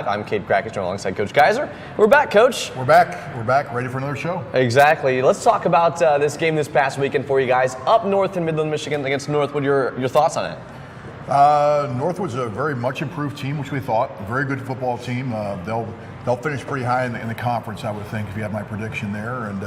I'm Cade Krakish alongside Coach Geiser. We're back, Coach. We're back, ready for another show. Exactly. Let's talk about this game this past weekend for you guys. Up north in Midland, Michigan against Northwood. Your thoughts on it? Northwood's a very much improved team, which we thought. A very good football team. They'll finish pretty high in the conference, I would think, if you have my prediction there. And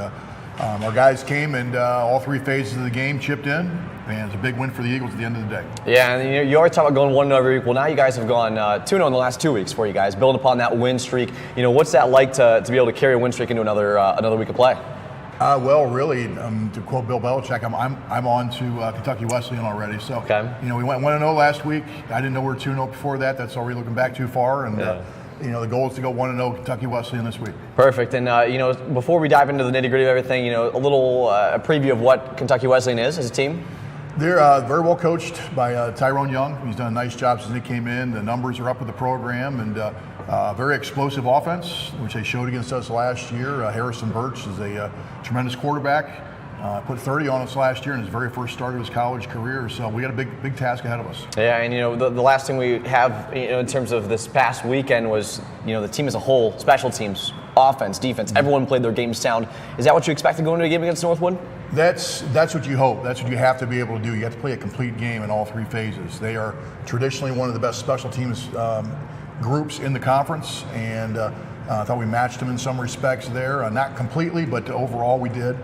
our guys came and all three phases of the game chipped in, and it's a big win for the Eagles at the end of the day. Yeah, and you always talk about going 1-0 every week. Well, now you guys have gone 2-0 in the last 2 weeks for you guys, building upon that win streak. What's that like to be able to carry a win streak into another week of play? Well, really, to quote Bill Belichick, I'm on to Kentucky Wesleyan already. So, okay. We went 1-0 last week. I didn't know we were 2-0 before that. That's already looking back too far. And the goal is to go 1-0 Kentucky Wesleyan this week. Perfect. And before we dive into the nitty-gritty of everything, a little preview of what Kentucky Wesleyan is as a team. They're very well coached by Tyrone Young. He's done a nice job since he came in. The numbers are up with the program, and very explosive offense, which they showed against us last year. Harrison Birch is a tremendous quarterback. Put 30 on us last year in his very first start of his college career, so we got a big task ahead of us. Yeah, and the last thing we have in terms of this past weekend was the team as a whole, special teams, offense, defense, everyone played their game sound. Is that what you expect to go into a game against Northwood? That's what you hope. That's what you have to be able to do. You have to play a complete game in all three phases. They are traditionally one of the best special teams groups in the conference, and I thought we matched them in some respects there. Not completely, but overall we did.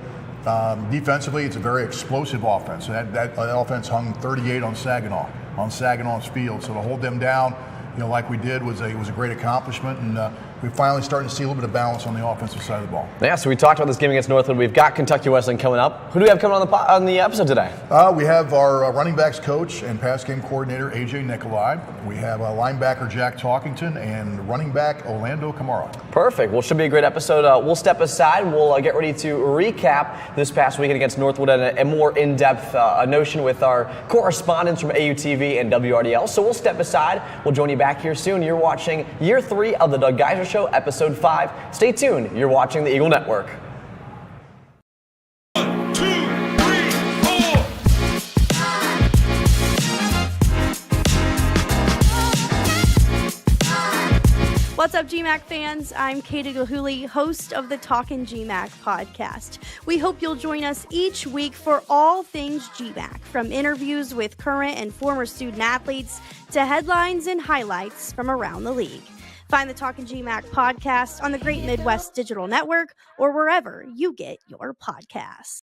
Defensively, it's a very explosive offense. That offense hung 38 on Saginaw's field. So to hold them down, like we did, was a great accomplishment, and we're finally starting to see a little bit of balance on the offensive side of the ball. Yeah, so we talked about this game against Northwood. We've got Kentucky Wesleyan coming up. Who do we have coming on the episode today? We have our running backs coach and pass game coordinator, AJ Nikolai. We have linebacker Jack Talkington and running back Orlando Camara. Perfect. Well, it should be a great episode. We'll step aside. We'll get ready to recap this past weekend against Northwood and a more in-depth notion with our correspondents from AUTV and WRDL. So we'll step aside. We'll join you back here soon. You're watching Year 3 of the Doug Geiser Show, Episode 5. Stay tuned. You're watching the Eagle Network. What's up, GMAC fans? I'm Katie Gahuli, host of the Talkin' GMAC podcast. We hope you'll join us each week for all things GMAC, from interviews with current and former student athletes to headlines and highlights from around the league. Find the Talkin' GMAC podcast on the Great Midwest Digital Network or wherever you get your podcasts.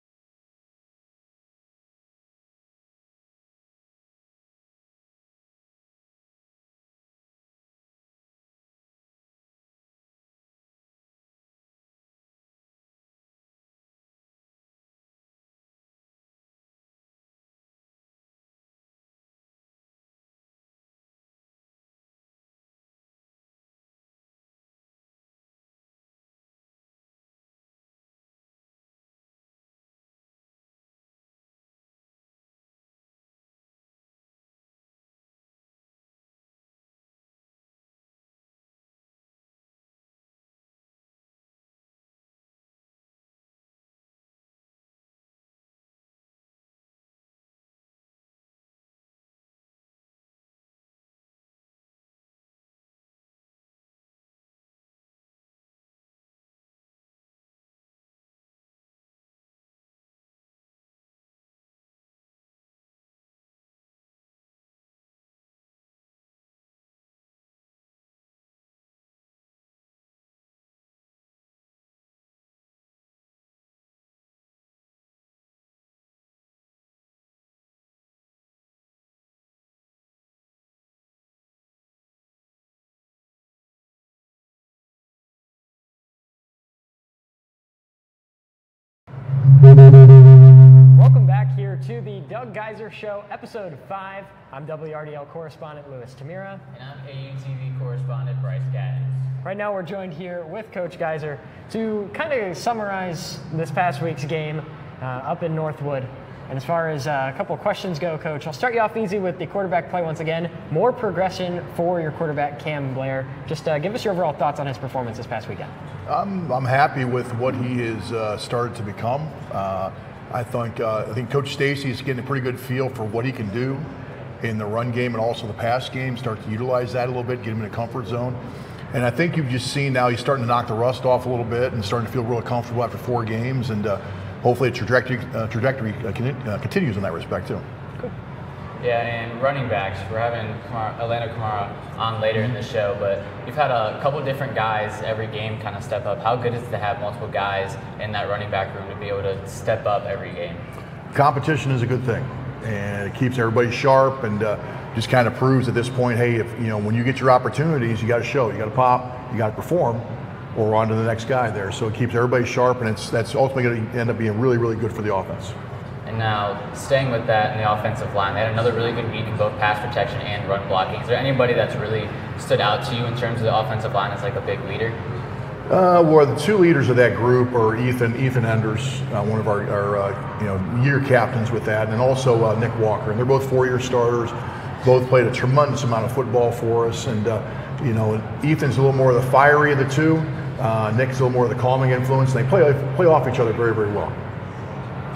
Welcome back here to the Doug Geiser Show, Episode 5. I'm WRDL correspondent Louis Tamira. And I'm AUTV correspondent Bryce Gaddens. Right now we're joined here with Coach Geiser to kind of summarize this past week's game up in Northwood. And as far as a couple of questions go, Coach, I'll start you off easy with the quarterback play once again. More progression for your quarterback, Cam Blair. Just give us your overall thoughts on his performance this past weekend. I'm happy with what he has started to become. I think Coach Stacy is getting a pretty good feel for what he can do in the run game and also the pass game. Start to utilize that a little bit, get him in a comfort zone. And I think you've just seen now he's starting to knock the rust off a little bit and starting to feel really comfortable after 4 games. And hopefully the trajectory continues in that respect too. Yeah, and running backs, we're having Atlanta Kamara on later in the show, but you've had a couple different guys every game kind of step up. How good is it to have multiple guys in that running back room to be able to step up every game? Competition is a good thing, and it keeps everybody sharp, and just kind of proves at this point, hey, if when you get your opportunities, you got to show, you got to pop, you got to perform, or on to the next guy there. So it keeps everybody sharp, and that's ultimately going to end up being really, really good for the offense. And now, staying with that in the offensive line, they had another really good week in both pass protection and run blocking. Is there anybody that's really stood out to you in terms of the offensive line as like a big leader? Well, the 2 leaders of that group are Ethan Enders, one of our year captains with that, and also Nick Walker. And they're both 4-year starters. Both played a tremendous amount of football for us. And Ethan's a little more of the fiery of the 2. Nick's a little more of the calming influence. And they play off each other very, very well.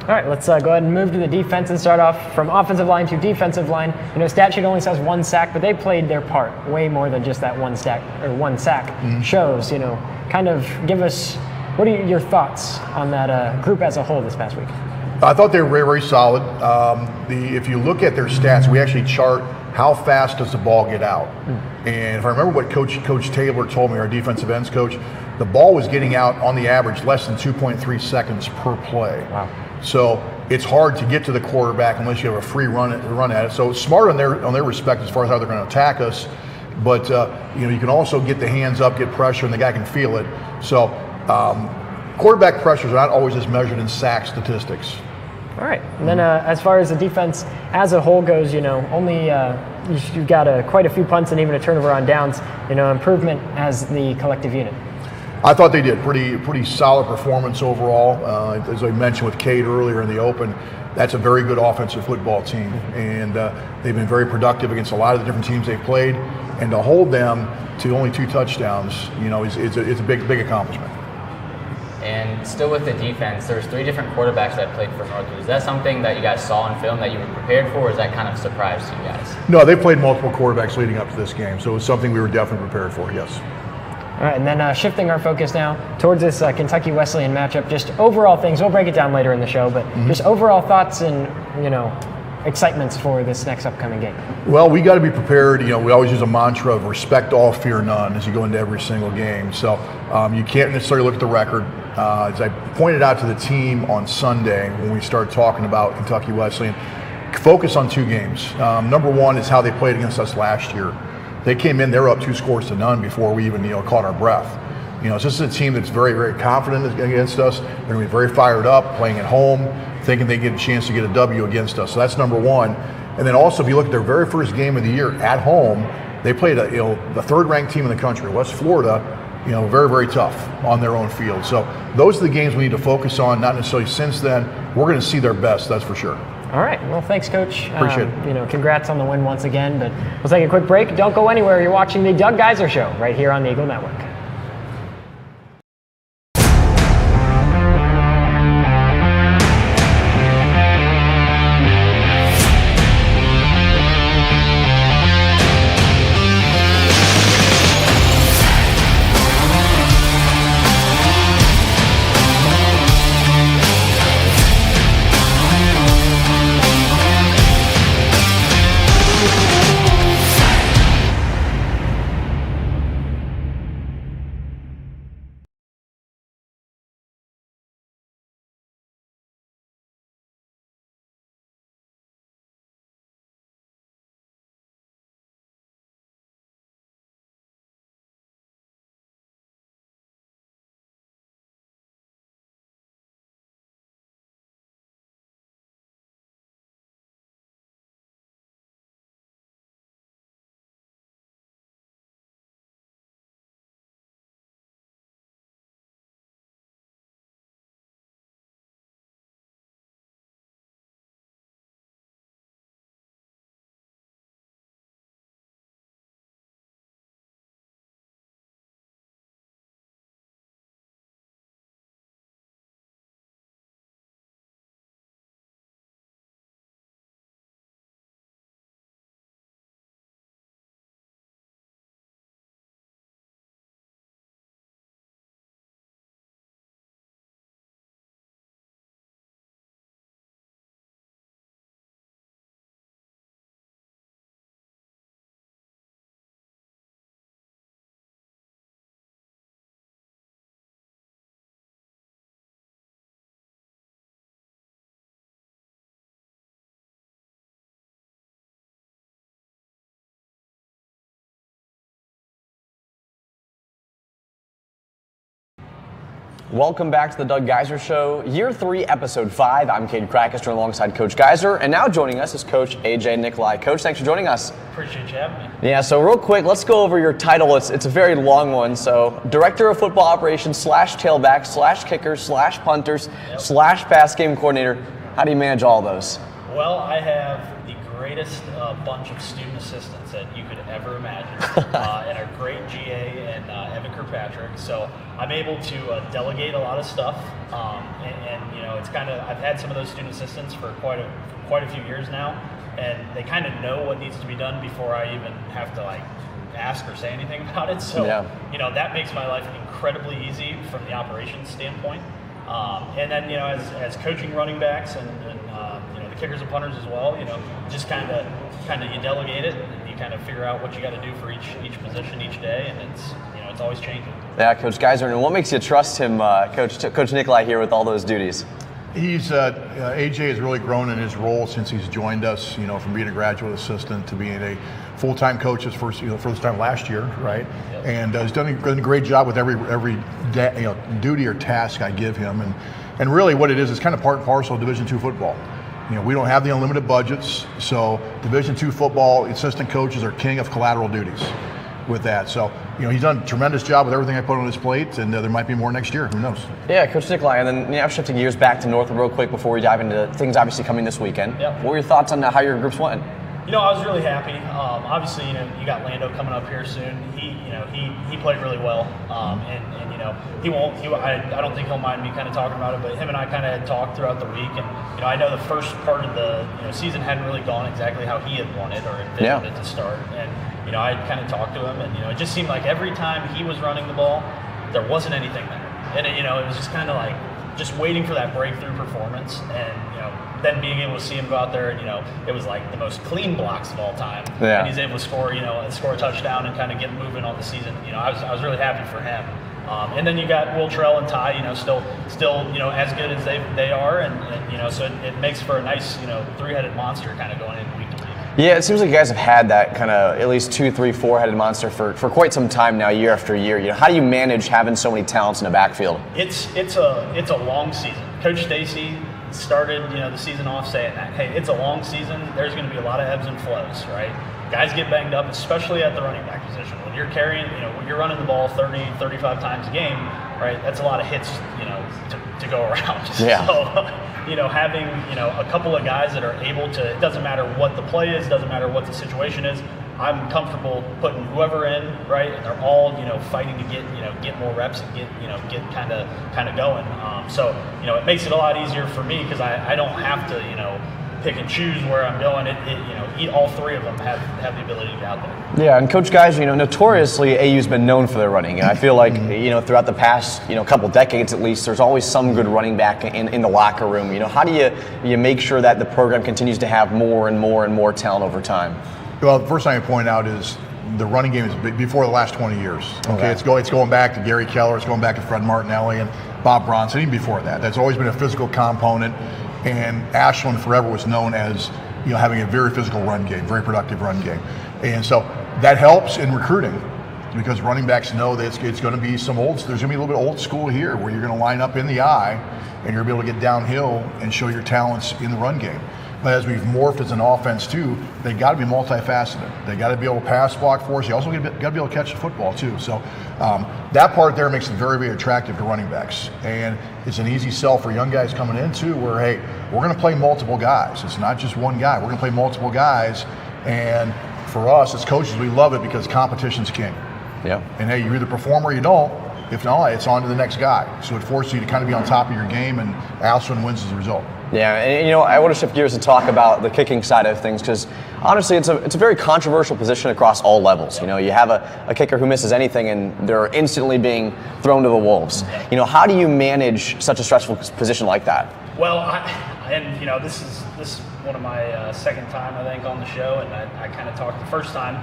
All right, let's go ahead and move to the defense and start off from offensive line to defensive line. Stat sheet only says 1 sack, but they played their part way more than just that 1 sack. Shows. Kind of give us, what are your thoughts on that group as a whole this past week? I thought they were very, very solid. If you look at their stats, we actually chart how fast does the ball get out. And if I remember what Coach Taylor told me, our defensive ends coach, the ball was getting out on the average less than 2.3 seconds per play. Wow. So it's hard to get to the quarterback unless you have a free run at it. So it's smart on their respect as far as how they're going to attack us. But you can also get the hands up, get pressure, and the guy can feel it. So quarterback pressures are not always just measured in sack statistics. All right. And then as far as the defense as a whole goes, only you've got quite a few punts and even a turnover on downs. Improvement as the collective unit. I thought they did pretty solid performance overall. As I mentioned with Cade earlier in the open, that's a very good offensive football team, and they've been very productive against a lot of the different teams they've played. And to hold them to only 2 touchdowns, it's a big accomplishment. And still with the defense, there's 3 different quarterbacks that played for Northwood. Is that something that you guys saw in film that you were prepared for, or is that kind of a surprise to you guys? No, they played multiple quarterbacks leading up to this game, so it was something we were definitely prepared for, yes. All right, and then shifting our focus now towards this Kentucky Wesleyan matchup, just overall things, we'll break it down later in the show, but just overall thoughts and, excitements for this next upcoming game. Well, we got to be prepared. We always use a mantra of respect all, fear none as you go into every single game. So you can't necessarily look at the record. As I pointed out to the team on Sunday when we started talking about Kentucky Wesleyan, focus on 2 games. Number 1 is how they played against us last year. They came in, they were up 2 scores to none before we even caught our breath. This is a team that's very, very confident against us. They're going to be very fired up, playing at home, thinking they get a chance to get a W against us. So that's number 1. And then also, if you look at their very first game of the year at home, they played the 3rd-ranked team in the country, West Florida. Very, very tough on their own field. So those are the games we need to focus on. Not necessarily since then. We're going to see their best, that's for sure. All right. Well, thanks, Coach. Appreciate it. Congrats on the win once again. But we'll take a quick break. Don't go anywhere. You're watching the Doug Geiser Show right here on the Eagle Network. Welcome back to the Doug Geiser Show, Year 3, Episode 5. I'm Cade Crackister alongside Coach Geiser, and now joining us is Coach AJ Nikolai. Coach, thanks for joining us. Appreciate you having me. Yeah, so real quick, let's go over your title. It's a very long one. So, Director of Football Operations / tailback / kickers / punters / pass game coordinator. How do you manage all those? Well, I have the greatest bunch of student assistants that you could ever imagine, and our great GA and Evan Kirkpatrick. So I'm able to delegate a lot of stuff, and you know, it's kind of, I've had some of those student assistants for quite a few years now, and they kind of know what needs to be done before I even have to like ask or say anything about it. So you know, that makes my life incredibly easy from the operations standpoint. And then, you know, as coaching running backs and you know, the kickers and punters as well, you know, just kind of you delegate it and you kind of figure out what you got to do for each position each day, and it's, you know, it's always changing. Yeah, Coach Geiser, and what makes you trust him, Coach Nikolai, here with all those duties? He's AJ has really grown in his role since he's joined us. You know, from being a graduate assistant to being a full-time coach his first time last year, right? Yep. And he's done a great job with every duty or task I give him. And really, what it is kind of part and parcel of Division II football. You know, we don't have the unlimited budgets, so Division II football assistant coaches are king of collateral duties with that. So, you know, he's done a tremendous job with everything I put on his plate, and there might be more next year. Who knows? Yeah, Coach Nikolai, and then now shifting gears back to Northwood real quick before we dive into things obviously coming this weekend. Yep. What were your thoughts on how your groups went? You know, I was really happy. Obviously, you know, you got Lando coming up here soon. He played really well, and you know, I don't think he'll mind me kind of talking about it. But him and I kind of had talked throughout the week, and you know, I know the first part of the season hadn't really gone exactly how he had wanted or envisioned it to start, and you know, I kind of talked to him, and you know, it just seemed like every time he was running the ball, there wasn't anything there, and it was just kind of like just waiting for that breakthrough performance, and you know, then being able to see him go out there, and you know, it was like the most clean blocks of all time. Yeah. And he's able to score a touchdown and kind of get moving on the season. You know, I was really happy for him. And then you got Will Trell and Ty, you know, still you know, as good as they are, and you know, so it makes for a nice, you know, three-headed monster kind of going in week to week. Yeah, it seems like you guys have had that kind of at least 2, 3, 4-headed monster for quite some time now, year after year. You know, how do you manage having so many talents in the backfield? It's a long season. Coach Stacy started, you know, the season off saying that, hey, it's a long season. There's going to be a lot of ebbs and flows, right? Guys get banged up, especially at the running back position. When you're carrying, you know, when you're running the ball 30, 35 times a game, right? That's a lot of hits, you know, to go around. Yeah. So, you know, having, you know, a couple of guys that are able to, it doesn't matter what the play is, doesn't matter what the situation is, I'm comfortable putting whoever in, right? And they're all, you know, fighting to get more reps and get kind of going. So, you know, it makes it a lot easier for me because I don't have to, you know, pick and choose where I'm going. All three of them have the ability to get out there. Yeah, and Coach Geiser, you know, notoriously AU's been known for their running, and I feel like you know, throughout the past, you know, couple decades at least, there's always some good running back in the locker room. You know, how do you make sure that the program continues to have more and more and more talent over time? Well, the first thing I point out is the running game is before the last 20 years. Okay, it's going back to Gary Keller, it's going back to Fred Martinelli and Bob Bronson, even before that. That's always been a physical component, and Ashland forever was known as, you know, having a very physical run game, very productive run game. And so that helps in recruiting because running backs know that it's going to be there's going to be a little bit old school here where you're going to line up in the eye and you're able to get downhill and show your talents in the run game. But as we've morphed as an offense too, they got to be multifaceted. They got to be able to pass block for us. You also got to be able to catch the football too. So that part there makes it very, very attractive to running backs. And it's an easy sell for young guys coming in too, where, hey, we're going to play multiple guys. It's not just one guy. We're going to play multiple guys. And for us as coaches, we love it because competition's king. Yeah. And hey, you either perform or you don't. If not, it's on to the next guy. So it forces you to kind of be on top of your game, and Ashland wins as a result. Yeah, and you know, I want to shift gears and talk about the kicking side of things because honestly, it's a very controversial position across all levels. You know, you have a kicker who misses anything and they're instantly being thrown to the wolves. You know, how do you manage such a stressful position like that? Well, you know, this is one of my second time I think on the show, and I kind of talked the first time.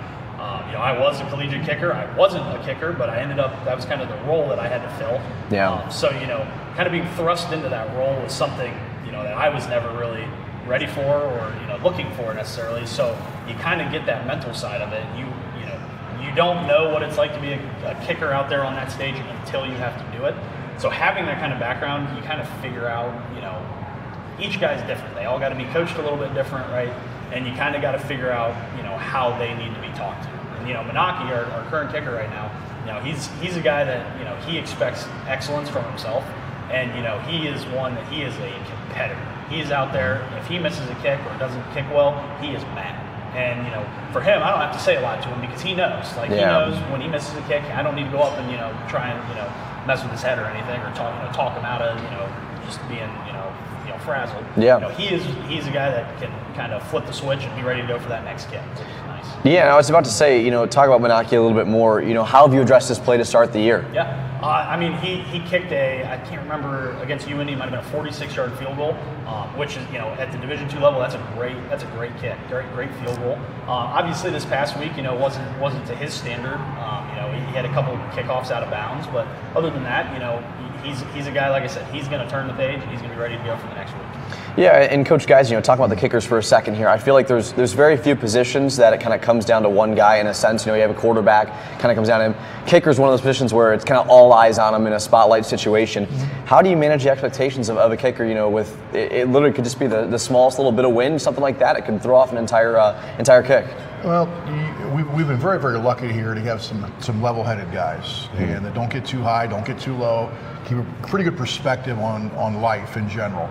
You know, I was a collegiate kicker. I wasn't a kicker, but I ended up, that was kind of the role that I had to fill. Yeah. So, you know, kind of being thrust into that role was something, you know, that I was never really ready for or, you know, looking for necessarily. So you kind of get that mental side of it. You don't know what it's like to be a kicker out there on that stage until you have to do it. So having that kind of background, you kind of figure out, each guy's different. They all got to be coached a little bit different, right? And you kind of got to figure out, how they need to be talked to. And, Menaki, our current kicker right now, he's a guy that, he expects excellence from himself. And, he is one that he is a competitor. He's out there, if he misses a kick or doesn't kick well, he is mad. And, for him, I don't have to say a lot to him because he knows. Like, he knows when he misses a kick, I don't need to go up and, try and, mess with his head or anything or talk him out of, just being, frazzled. Yeah. He's a guy that can kind of flip the switch and be ready to go for that next kick, which is nice. Yeah, and I was about to say, talk about Menaki a little bit more. How have you addressed this play to start the year? Yeah. He kicked I can't remember, against UND, it might have been a 46-yard field goal, which is, at the Division II level, that's a great kick, great field goal. Obviously, this past week, wasn't to his standard. He had a couple kickoffs out of bounds, but other than that, he's a guy, like I said, he's going to turn the page. He's going to be ready to go for the next week. Yeah, and Coach Geiser, talk about the kickers for a second here. I feel like there's very few positions that it kind of comes down to one guy in a sense. You have a quarterback, kind of comes down to him. Kicker's one of those positions where it's kind of all eyes on him in a spotlight situation. Mm-hmm. How do you manage the expectations of a kicker? With it literally could just be the smallest little bit of wind, something like that. It could throw off an entire kick. Well, we've been very, very lucky here to have some level-headed guys, and that don't get too high, don't get too low, keep a pretty good perspective on life in general.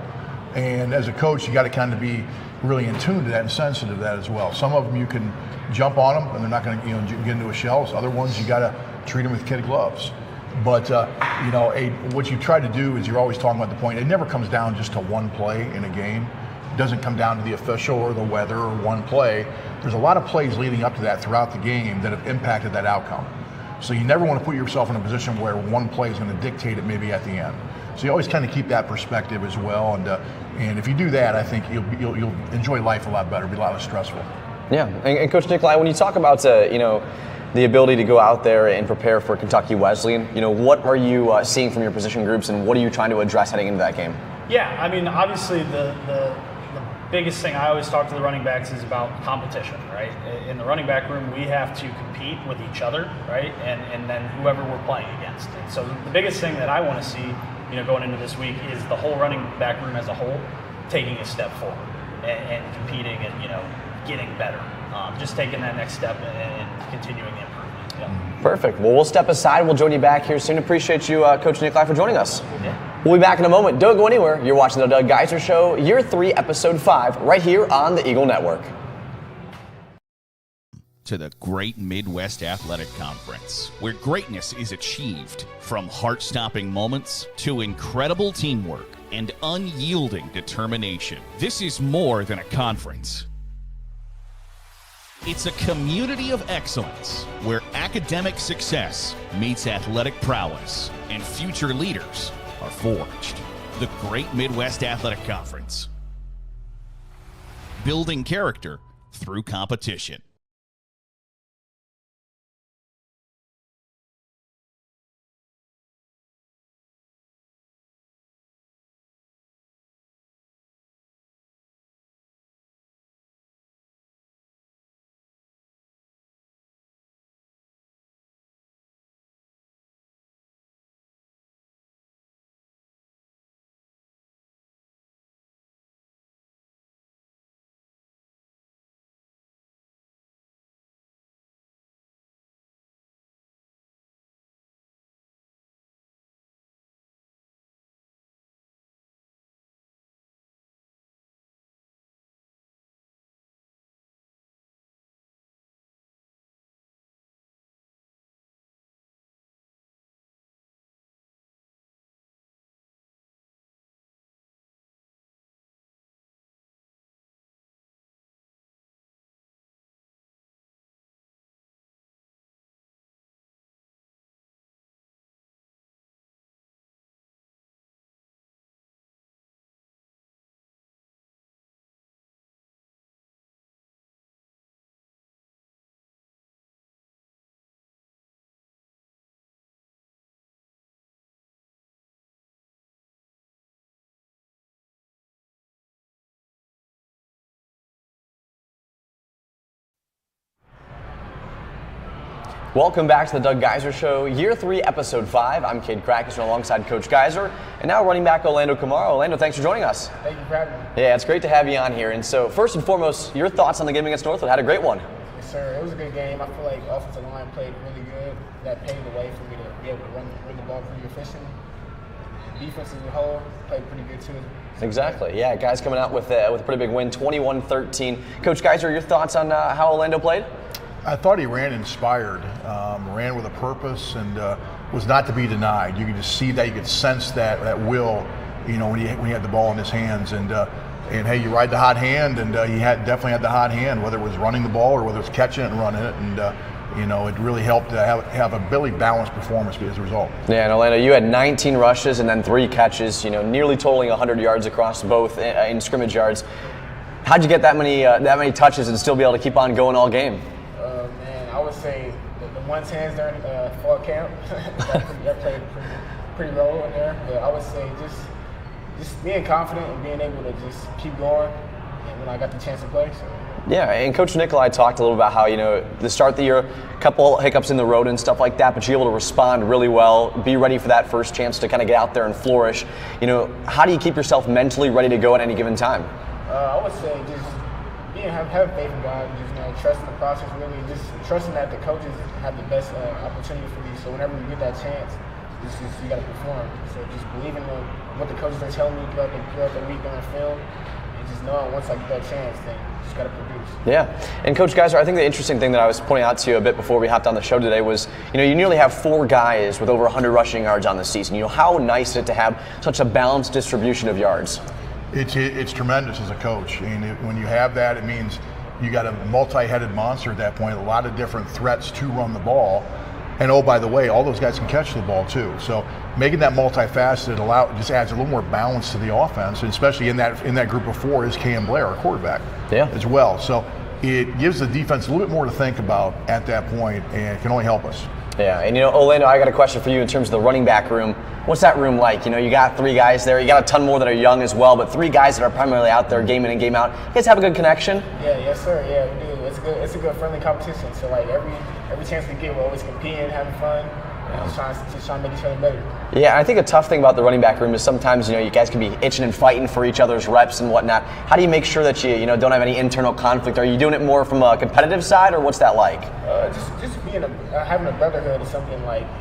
And as a coach, you got to kind of be really in tune to that and sensitive to that as well. Some of them you can jump on them and they're not going to get into a shell. So other ones you got to treat them with kid gloves. But what you try to do is you're always talking about the point. It never comes down just to one play in a game. It doesn't come down to the official or the weather or one play. There's a lot of plays leading up to that throughout the game that have impacted that outcome. So you never want to put yourself in a position where one play is going to dictate it maybe at the end. So you always kind of keep that perspective as well, and if you do that, I think you'll enjoy life a lot better. It'll be a lot less stressful. Yeah, and Coach Nikolai, when you talk about the ability to go out there and prepare for Kentucky Wesleyan, what are you seeing from your position groups, and what are you trying to address heading into that game? Yeah, obviously the biggest thing I always talk to the running backs is about competition, right? In the running back room, we have to compete with each other, right? And then whoever we're playing against. And so the biggest thing that I want to see, going into this week is the whole running back room as a whole taking a step forward and competing and, getting better. Just taking that next step and continuing the improvement. Yeah. Perfect. Well, we'll step aside. We'll join you back here soon. Appreciate you, Coach Nikolai, for joining us. Yeah. We'll be back in a moment. Don't go anywhere. You're watching the Doug Geiser Show, Year 3, Episode 5, right here on the Eagle Network. To the Great Midwest Athletic Conference, where greatness is achieved from heart-stopping moments to incredible teamwork and unyielding determination. This is more than a conference. It's a community of excellence where academic success meets athletic prowess and future leaders are forged. The Great Midwest Athletic Conference. Building character through competition. Welcome back to the Doug Geiser Show, Year 3, Episode 5. I'm Cade Krakus alongside Coach Geiser, and now running back Orlando Kamara. Orlando, thanks for joining us. Thank you for having me. Yeah, it's great to have you on here. And so, first and foremost, your thoughts on the game against Northwood. Had a great one. Yes, sir. It was a good game. I feel like offensive line played really good. That paved the way for me to be able to run the ball pretty efficiently. Defense as a whole played pretty good too. Exactly. Yeah, guys coming out with a pretty big win, 21-13. Coach Geiser, your thoughts on how Orlando played? I thought he ran inspired, ran with a purpose, and was not to be denied. You could just see that, you could sense that will, when he had the ball in his hands. And hey, you ride the hot hand, and he definitely had the hot hand, whether it was running the ball or whether it was catching it and running it. And it really helped to have a really balanced performance as a result. Yeah, and Orlando, you had 19 rushes and then 3 catches, nearly totaling 100 yards across both in scrimmage yards. How'd you get that many touches and still be able to keep on going all game? I would say the 110s during fall camp that played a pretty role in there. But I would say just being confident and being able to just keep going when I got the chance to play. So. Yeah, and Coach Nikolai talked a little about how, the start of the year, a couple hiccups in the road and stuff like that, but you're able to respond really well, be ready for that first chance to kind of get out there and flourish. How do you keep yourself mentally ready to go at any given time? I would say just have faith in God, just trusting the process, really, just trusting that the coaches have the best opportunity for you. So whenever you get that chance, you got to perform. So just believing in what the coaches are telling you throughout the week on film, and just knowing once I get that chance, then just got to produce. Yeah, and Coach Geiser, I think the interesting thing that I was pointing out to you a bit before we hopped on the show today was, you nearly have 4 guys with over 100 rushing yards on the season. How nice is it to have such a balanced distribution of yards? It's tremendous as a coach. When you have that, it means you got a multi-headed monster at that point, a lot of different threats to run the ball. And oh, by the way, all those guys can catch the ball too. So making that multifaceted just adds a little more balance to the offense, and especially in that group of 4 is Cam Blair, our quarterback, as well. So it gives the defense a little bit more to think about at that point, and it can only help us. Yeah, and Orlando, I got a question for you in terms of the running back room. What's that room like? You got 3 guys there. You got a ton more that are young as well, but 3 guys that are primarily out there game in and game out. You guys have a good connection? Yeah, yes sir. Yeah, we do. It's a good friendly competition. So every chance we get, we're always competing, having fun, just trying to make each other better. Yeah, I think a tough thing about the running back room is sometimes you guys can be itching and fighting for each other's reps and whatnot. How do you make sure that you don't have any internal conflict? Are you doing it more from a competitive side, or what's that like? Just being having a brotherhood is something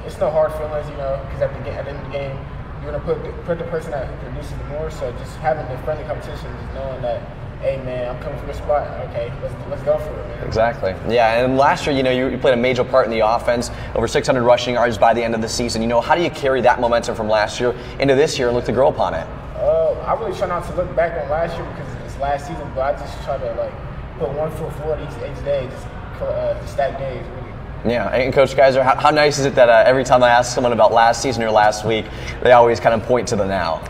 it's no hard feelings, because at the end of the game, you're gonna put the person out who produces the more. So just having the friendly competition, just knowing that, hey man, I'm coming from the spot. Okay, let's go for it, man. Exactly. Yeah, and last year, you played a major part in the offense, over 600 rushing yards by the end of the season. How do you carry that momentum from last year into this year and look to grow upon it? I really try not to look back on last year because it's last season, but I just try to put one foot forward each day, just stack days, really. Yeah, and Coach Geiser, how nice is it that every time I ask someone about last season or last week, they always kind of point to the now?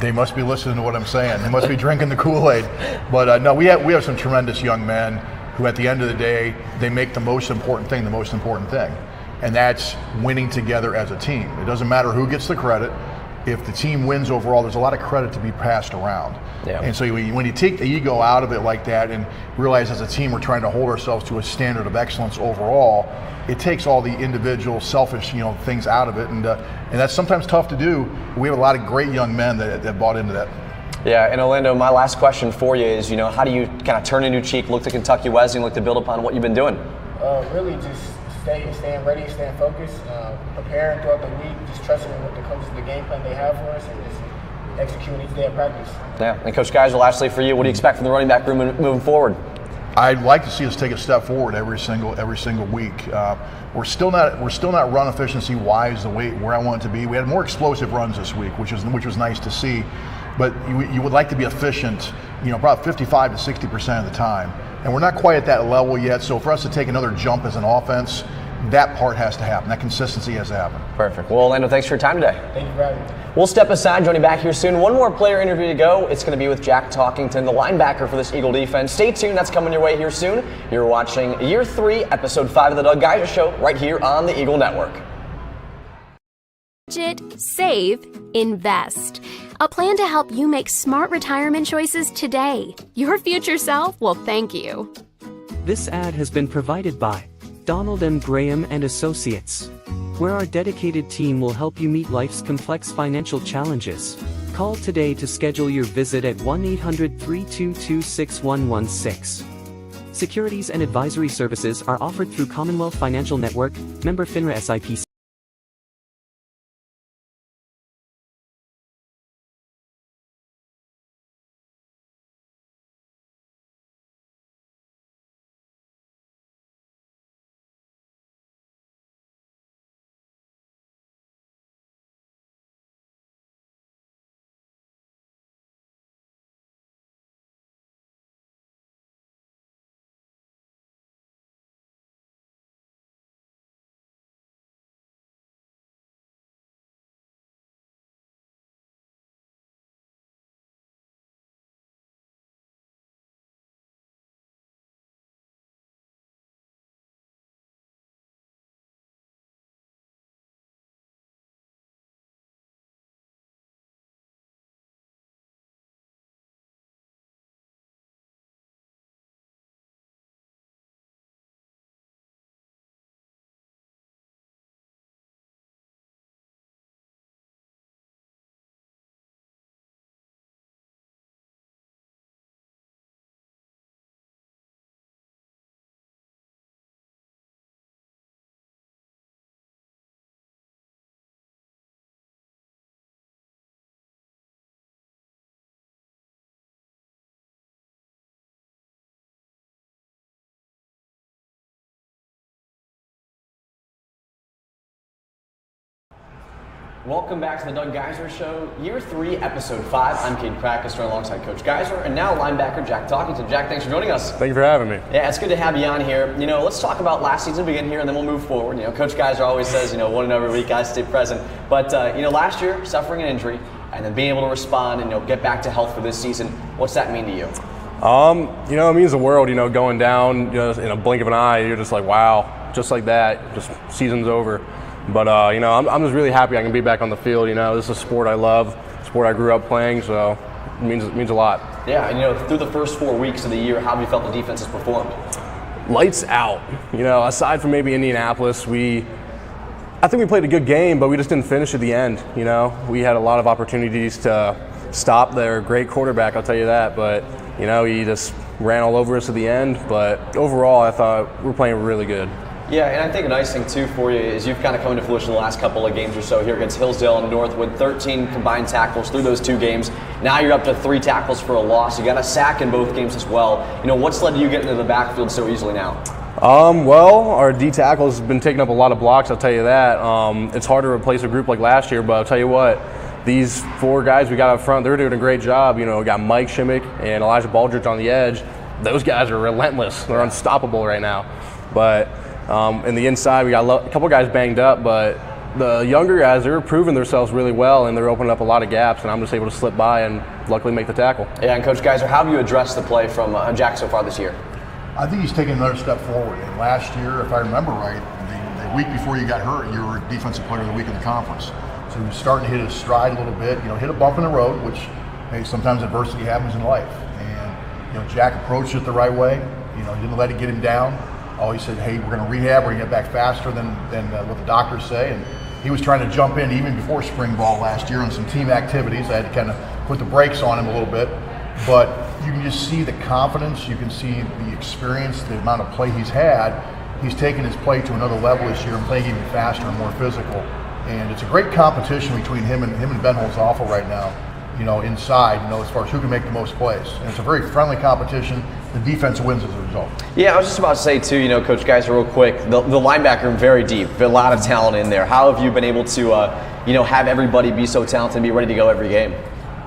They must be listening to what I'm saying. They must be drinking the Kool-Aid. But no, we have some tremendous young men who, at the end of the day, they make the most important thing, and that's winning together as a team. It doesn't matter who gets the credit. If the team wins overall, there's a lot of credit to be passed around. Yeah. And so when you take the ego out of it like that and realize as a team we're trying to hold ourselves to a standard of excellence overall, it takes all the individual selfish things out of it, and that's sometimes tough to do. We have a lot of great young men that bought into that. Yeah, and Orlando, my last question for you is, how do you kind of turn a new cheek, look to Kentucky Wesleyan, look to build upon what you've been doing? Really just staying ready, staying focused, preparing throughout the week, just trusting what the coaches, the game plan they have for us, and just executing each day of practice. Yeah, and Coach Geiser, lastly for you, what do you expect from the running back room moving forward? I'd like to see us take a step forward every single week. We're still not run efficiency wise where I want it to be. We had more explosive runs this week, which was nice to see. But you would like to be efficient, probably 55 to 60% of the time, and we're not quite at that level yet. So for us to take another jump as an offense, that part has to happen. That consistency has to happen. Perfect. Well, Orlando, thanks for your time today. Thank you for having me. We'll step aside, joining back here soon. One more player interview to go. It's going to be with Jack Talkington, the linebacker for this Eagle defense. Stay tuned. That's coming your way here soon. You're watching Year 3, Episode 5 of the Doug Geiser Show right here on the Eagle Network. Budget, save, invest. A plan to help you make smart retirement choices today. Your future self will thank you. This ad has been provided by Donald M. Graham and Associates, where our dedicated team will help you meet life's complex financial challenges. Call today to schedule your visit at 1-800-322-6116. Securities and advisory services are offered through Commonwealth Financial Network, member FINRA SIPC. Welcome back to the Doug Geiser Show, Year 3, Episode 5. I'm Cade Crackister alongside Coach Geiser, and now linebacker Jack Talkington. Jack, thanks for joining us. Thank you for having me. Yeah, it's good to have you on here. You know, let's talk about last season, begin here, and then we'll move forward. You know, Coach Geiser always says, one and every week, guys stay present. But, last year, suffering an injury, and then being able to respond and, get back to health for this season, what's that mean to you? It means the world, going down, in a blink of an eye, you're just like, wow, just like that, just season's over. But, I'm just really happy I can be back on the field. This is a sport I love, a sport I grew up playing, so it means a lot. Yeah, and, through the first 4 weeks of the year, how have you felt the defense has performed? Lights out. Aside from maybe Indianapolis, I think we played a good game, but we just didn't finish at the end. We had a lot of opportunities to stop their great quarterback, I'll tell you that. But, he just ran all over us at the end. But overall, I thought we were playing really good. Yeah, and I think a nice thing, too, for you is you've kind of come into fruition the last couple of games or so here against Hillsdale and Northwood, 13 combined tackles through those 2 games. Now you're up to 3 tackles for a loss. You got a sack in both games as well. What's led to you getting into the backfield so easily now? Well, our D tackle has been taking up a lot of blocks, I'll tell you that. It's hard to replace a group like last year, but I'll tell you what, these 4 guys we got up front, they're doing a great job. We got Mike Shimmick and Elijah Baldridge on the edge. Those guys are relentless. They're unstoppable right now. But in the inside, we got a couple guys banged up, but the younger guys, they're proving themselves really well, and they're opening up a lot of gaps, and I'm just able to slip by and luckily make the tackle. Yeah, and Coach Geiser, how have you addressed the play from Jack so far this year? I think he's taken another step forward. And last year, if I remember right, the week before you got hurt, you were Defensive Player of the Week in the conference. So he was starting to hit his stride a little bit, hit a bump in the road, which sometimes adversity happens in life. And, Jack approached it the right way. He didn't let it get him down. He said, hey, we're going to rehab, we're going to get back faster than what the doctors say. And he was trying to jump in even before spring ball last year on some team activities. I had to kind of put the brakes on him a little bit. But you can just see the confidence, you can see the experience, the amount of play he's had. He's taken his play to another level this year and playing even faster and more physical. And it's a great competition between him and Ben Holzhoffel right now, inside, as far as who can make the most plays. And it's a very friendly competition. The defense wins as a result. Yeah, I was just about to say, too, Coach Geiser, real quick, the linebacker room very deep, a lot of talent in there. How have you been able to, have everybody be so talented and be ready to go every game?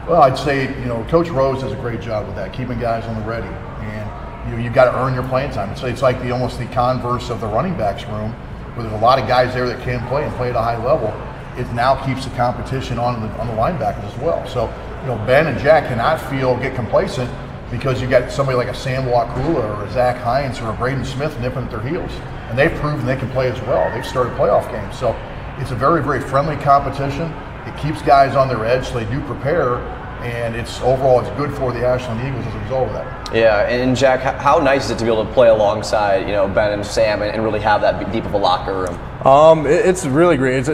Well, I'd say, Coach Rose does a great job with that, keeping guys on the ready. And, you've got to earn your playing time. It's like almost the converse of the running backs room, where there's a lot of guys there that can play and play at a high level. It now keeps the competition on the linebackers as well. So, Ben and Jack cannot get complacent because you got somebody like a Sam Wakula or a Zach Hines or a Braden Smith nipping at their heels. And they've proven they can play as well. They've started playoff games. So it's a very, very friendly competition. It keeps guys on their edge so they do prepare. and overall it's good for the Ashland Eagles as a result of that. Yeah, and Jack, how nice is it to be able to play alongside Ben and Sam and really have that deep of a locker room? It's really great.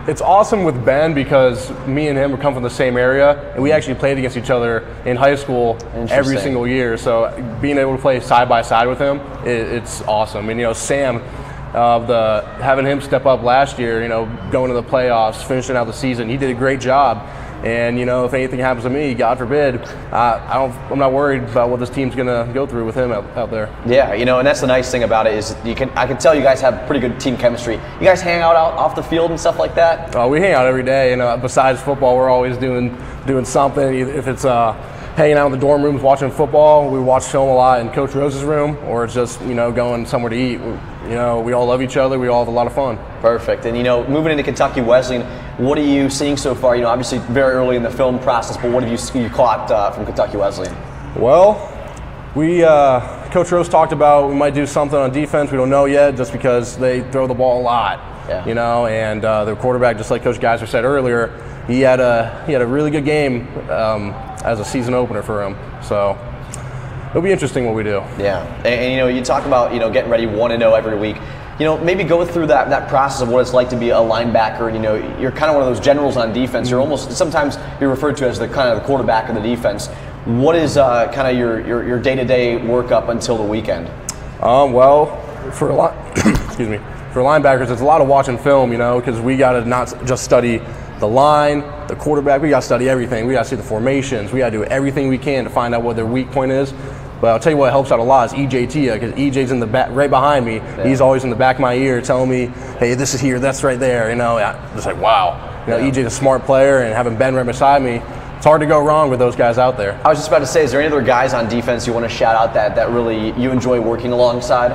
It's awesome with Ben because me and him come from the same area, and we actually played against each other in high school every single year. So being able to play side by side with him, it's awesome. And Sam, having him step up last year, going to the playoffs, finishing out the season, he did a great job. And if anything happens to me, God forbid, I'm not worried about what this team's gonna go through with him out there. Yeah, and that's the nice thing about it is I can tell you guys have pretty good team chemistry. You guys hang out off the field and stuff like that? We hang out every day. Besides football, we're always doing something. If it's hanging out in the dorm rooms watching football, we watch film a lot in Coach Rose's room, or it's just going somewhere to eat. We all love each other. We all have a lot of fun. Perfect. And moving into Kentucky Wesleyan, what are you seeing so far? Obviously very early in the film process, but what have you caught from Kentucky Wesleyan? Well, Coach Rose talked about we might do something on defense. We don't know yet, just because they throw the ball a lot. Yeah. And their quarterback, just like Coach Geiser said earlier, he had a really good game as a season opener for him. So it'll be interesting what we do. Yeah, and you talk about getting ready 1-0 every week. Maybe go through that process of what it's like to be a linebacker. And you're kind of one of those generals on defense. You're sometimes you're referred to as the kind of the quarterback of the defense. What is kind of your day-to-day work up until the weekend? Well, for linebackers, it's a lot of watching film. Because we got to not just study the line, the quarterback. We got to study everything. We got to see the formations. We got to do everything we can to find out what their weak point is. But I'll tell you what helps out a lot is EJ Tia, because EJ's in the back, right behind me. Yeah. He's always in the back of my ear telling me, hey, this is here, that's right there. Just like, wow. EJ's a smart player, and having Ben right beside me, it's hard to go wrong with those guys out there. I was just about to say, is there any other guys on defense you want to shout out that really you enjoy working alongside?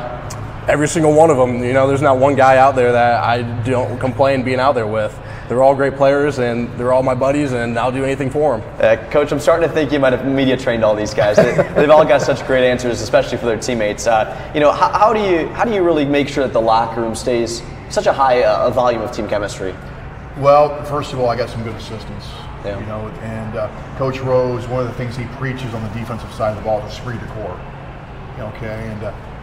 Every single one of them. There's not one guy out there that I don't complain being out there with. They're all great players, and they're all my buddies, and I'll do anything for them. Coach, I'm starting to think you might have media trained all these guys. They've all got such great answers, especially for their teammates. How do you really make sure that the locker room stays such a high volume of team chemistry? Well, first of all, I got some good assistants. Yeah. And Coach Rose, one of the things he preaches on the defensive side of the ball is esprit de corps. Okay,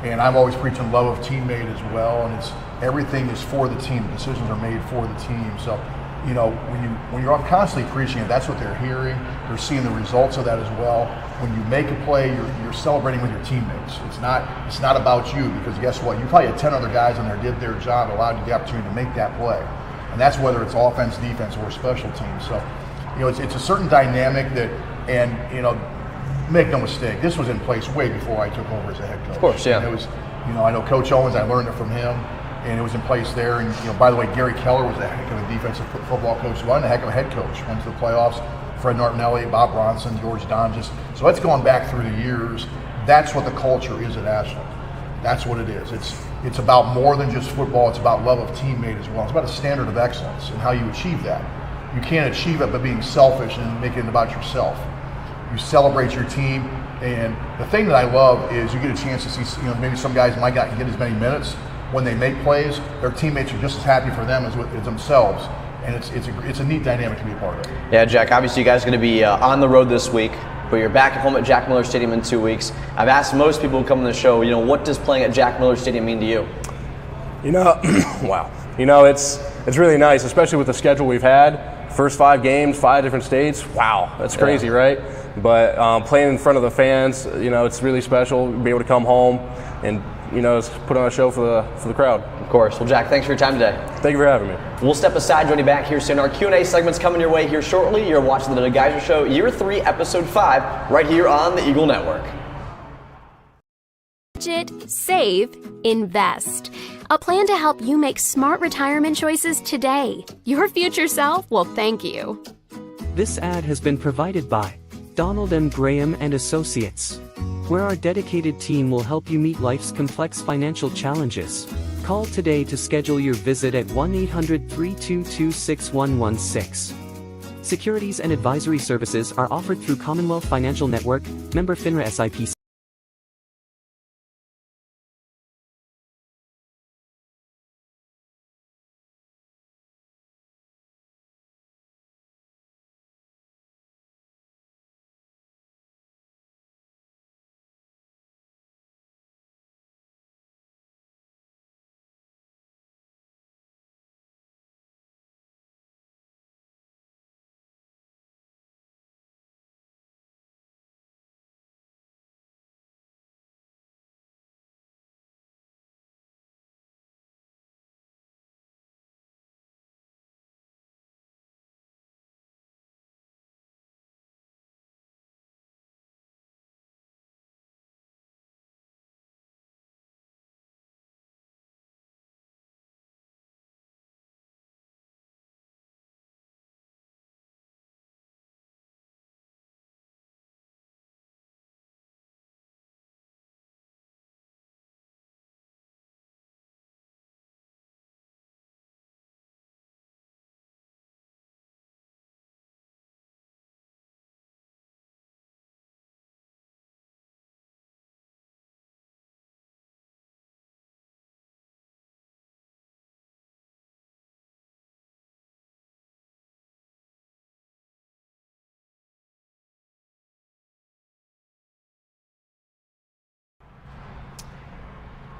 and I'm always preaching love of teammate as well, and everything is for the team. Decisions are made for the team. So, when you're constantly preaching it, that's what they're hearing. They're seeing the results of that as well. When you make a play, you're celebrating with your teammates. It's not about you, because guess what? You probably had 10 other guys on there did their job, allowed you the opportunity to make that play, and that's whether it's offense, defense, or special teams. So, it's a certain dynamic that, and make no mistake, this was in place way before I took over as a head coach. Of course, yeah. And it was, I know Coach Owens, I learned it from him, and it was in place there. And, by the way, Gary Keller was a heck of a defensive football coach, and a heck of a head coach. Went to the playoffs, Fred Martinelli, Bob Bronson, George Donges. So it's gone back through the years. That's what the culture is at Ashland. That's what it is. It's about more than just football. It's about love of teammate as well. It's about a standard of excellence and how you achieve that. You can't achieve it by being selfish and making it about yourself. You celebrate your team, and the thing that I love is you get a chance to see, maybe some guys might not get as many minutes. When they make plays, their teammates are just as happy for them as themselves, and it's a neat dynamic to be a part of. Yeah, Jack, obviously you guys are going to be on the road this week, but you're back at home at Jack Miller Stadium in 2 weeks. I've asked most people who come on the show, what does playing at Jack Miller Stadium mean to you? Wow. It's really nice, especially with the schedule we've had. First 5 games, 5 different states. Wow, that's crazy, right? But playing in front of the fans, it's really special. Be able to come home and put on a show for the crowd. Of course. Well, Jack, thanks for your time today. Thank you for having me. We'll step aside, join you back here soon. Our Q&A segment's coming your way here shortly. You're watching the Geiser Show, Year 3, Episode 5, right here on the Eagle Network. Budget, save, invest. A plan to help you make smart retirement choices today. Your future self will thank you. This ad has been provided by Donald M. Graham and Associates, where our dedicated team will help you meet life's complex financial challenges. Call today to schedule your visit at 1-800-322-6116. Securities and advisory services are offered through Commonwealth Financial Network, member FINRA SIPC.